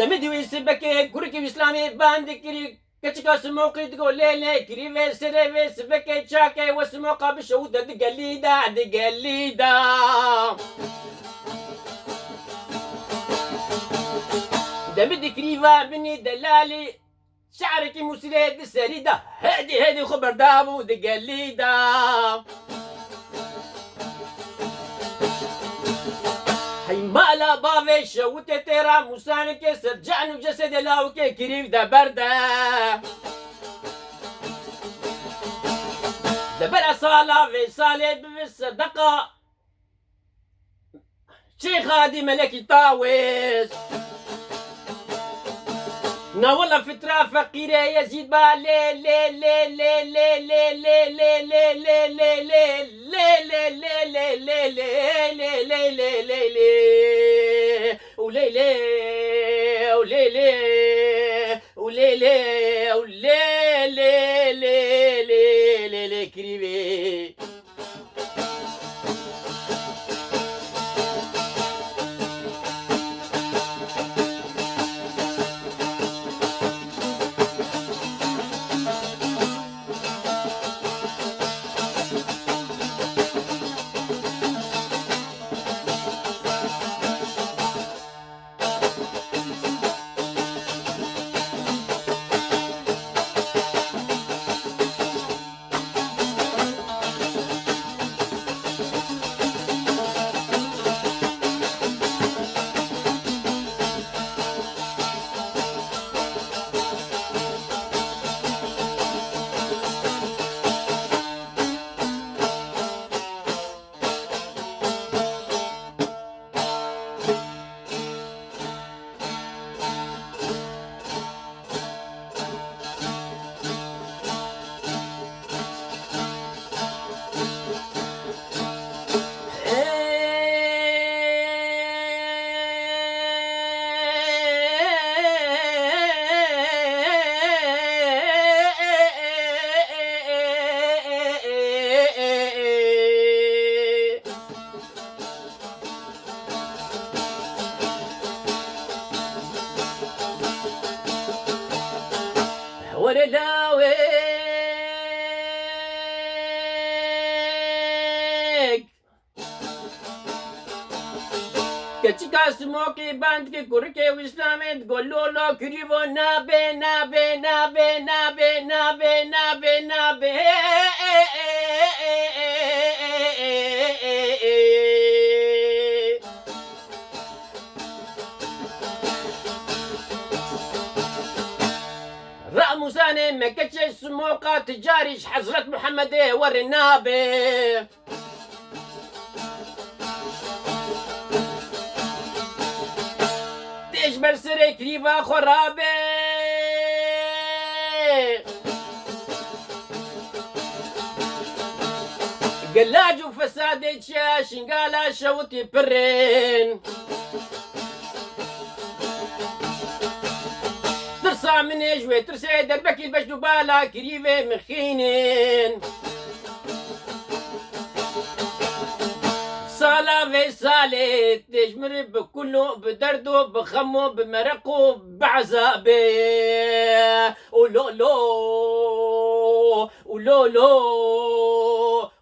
دمدي ويسبك كوركي إسلامي باندكري كتشكا سموقي تقول لي كريفي سريفي سبك تشاكي وسموقا بشودة دقليدا دقليدا دمدي كريفا بني دلالي شعرك مسريد السريدة هادي خبر دابو دقليدا هي مالا بافي شوتي تيرا موسانك سرجعن وجسد لاوكي كريف دا بردا دبر صالة في صالة بالصدقة شيخ هادي ملكي طاوس نا والله فترة فقيرة يزيد با لي لي لي لي لي لي لي لي لي لي لي لي لي لي لي لي لي لي وليلي وليلي وليلي وليلي لي لي لي كريبي وللاويك كتشكا سموكي باندكي كوركي وإسلامي تقول له كريبو نابي نابي نابي نابي نابي نابي نابي راموساني مكتش سموقة تجاري حضرة محمد ورنابي تجبر سري كريبا خرابي قلاج وفساد شنقالا شوتي برين ترسى من يجوي ترسى دربك البش دبالا كريفة مخينين صالة في صالة تجمر بكله بدردو بخمو بمرقو بعذابه ولولو ولولو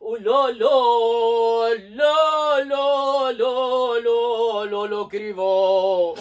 ولولو لولو لولو لولو كريفو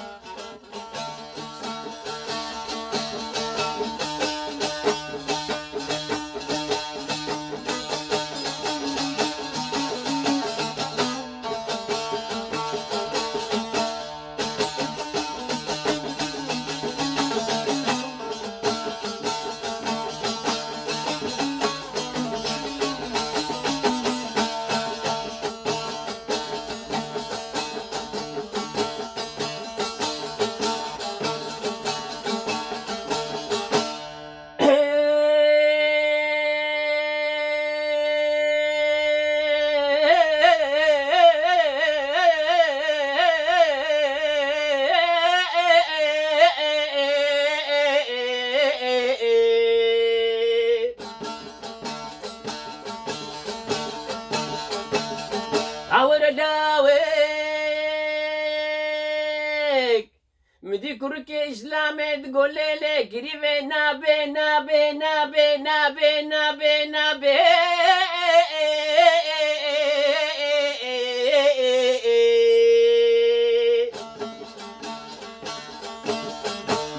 بدي كركي إسلامي تقول لي كريفي نابي نابي نابي نابي نابي نابي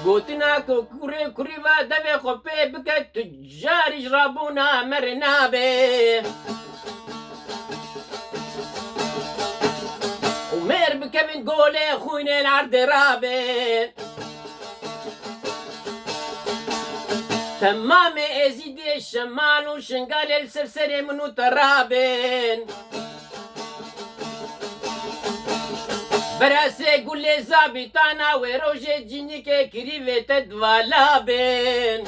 قوتنا كوري كوريفا دبي خبي بك تجار يجربونا مرنابي ومير بك من قولي خوينا العرض رابي تمامي ازيدي الشمال وشنقال السرسري منو ترابين براسي قول لي زابطانا وروجي جيني كي كريفي تدوالابين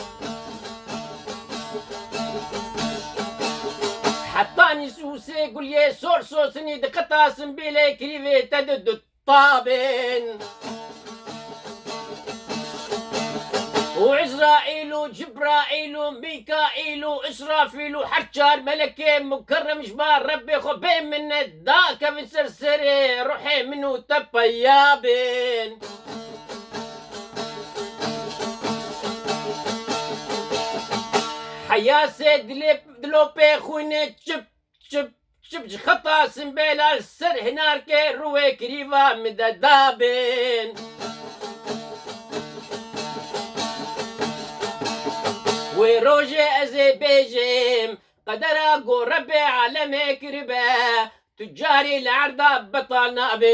حطاني سوسي قول لي صور صوصني دقطا سنبيلي كريفي تدد الطابين وعزرائيل وجبرائيل وميكائيل وإسرافيل وحجار ملكي مكرم جبار ربي خبين من الداكة في سرسري روحي منو تبيابين حيا سيد دلوبي خويني تشب تشب تشب خطا سنبيلا السر هناركي روي كريفا مددابين وروجي أزيبيجيم قدر أقول ربي عالمي كربا تجاري العرضة بطلنا بي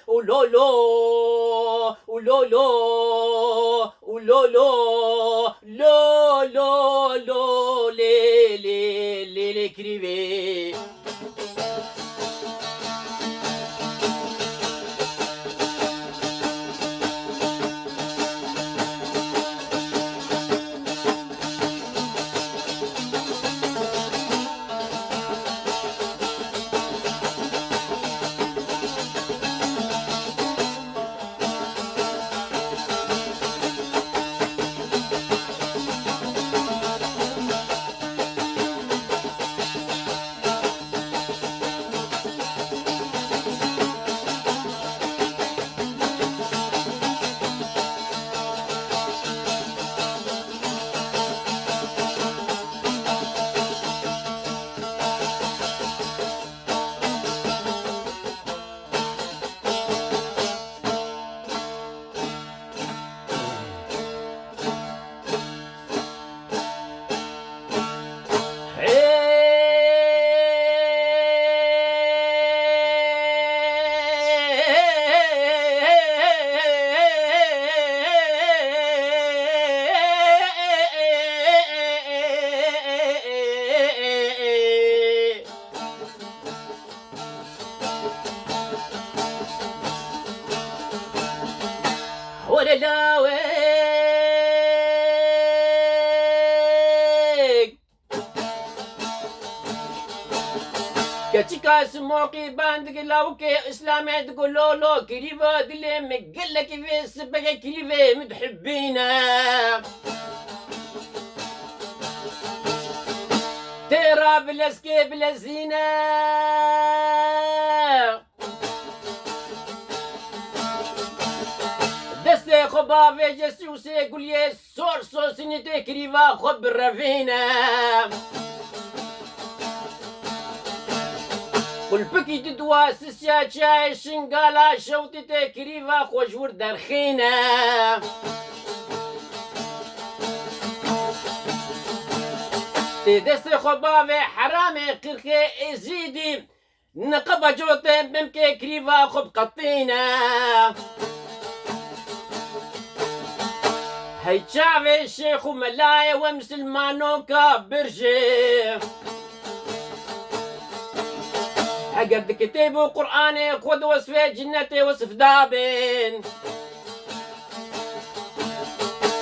ولولو ولولو ولولو لو لو لو لي لي لي لي كريبي ولا لاويك كاتيكا سموكي باندك لاوكي اسلامي تقول لولو كريفا دلي مقلك في سبقة كريفا متحبينا ترى بلاسكي بلا زينة دستي خبا في جسوسي يقول لي سور سوسني تكريفا خب الرفينة والبكي تدوا سسيا شاي شنقالا شوتي تكريفا خوجور درخينة دستي خبا في حرامي قرخي ازيدي نقبا جوتي بمكي كريفا خب قطينة هاي شعبي الشيخ وملاي ومسلمانو كبرجي حقد كتاب وقرآني خذ وصفي جنتي وصف دابين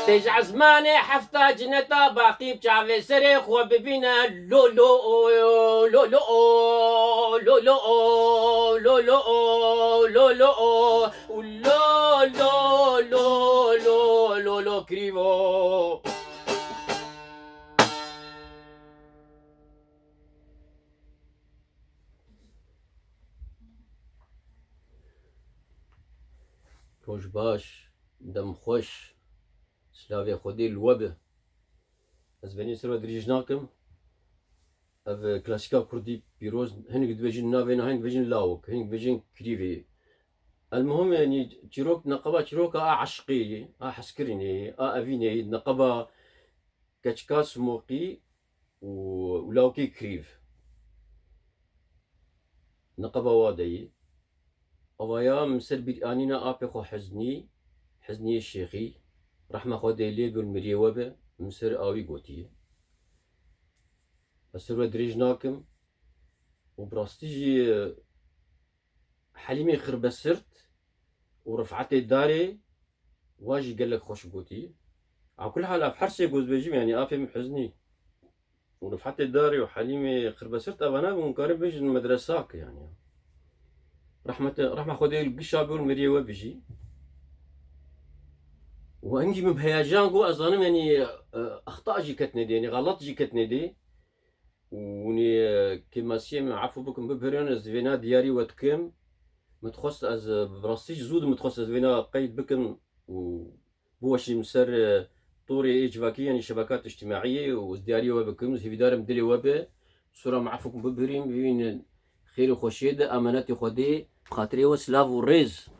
تجع زماني حفتا جنتا باقي بشعبي سريخ وببينا لولو لولو لولو لولو لولو لولو لولو كريفو روج باش دم خوش سلافي خودي الوبه از بني سرو دريجناكم اف كلاسيكا كردي بيروز هنك دبجن نافينا هنك دبجن لاوك هنك دبجن كريفي. المهم يعني تشيروك نقبة تشيروك عشقي حسكريني افيني نقبة كاتشكاس موقي ولاوكي كريف نقبة وادي أوايا مسر بيرانينا آبي خو حزني الشيخي رحمة خودي ليل بالمريوبة مسر آوي قوتي أسر دريجناكم وبراستيجي حليمي خربسرت ورفعتي الداري واجي قال لك خوش قوتي على كل حال أفحرسي قوز بيجيم يعني آبي محزني ورفعتي الداري وحليمي خربسرت أبانا ومقارب بيجي المدرساك يعني رحمة خودي القشابي والمريوبة بيجي وانجي من بهيجان قو اظنم يعني اخطاء جي كتندي يعني غلط جي كتندي وني كما سيم عفو بكم ببريون از فينا دياري وتكم متخص از براستيج زود متخص از فينا قيد بكم وبوشي مسر طوري اجفاكي يعني شبكات اجتماعية وزدياري وبكم في دار مدري وبه صورة معفوكم ببريم بين خير وخشيدة اماناتي خدي خاطري وسلاف وريز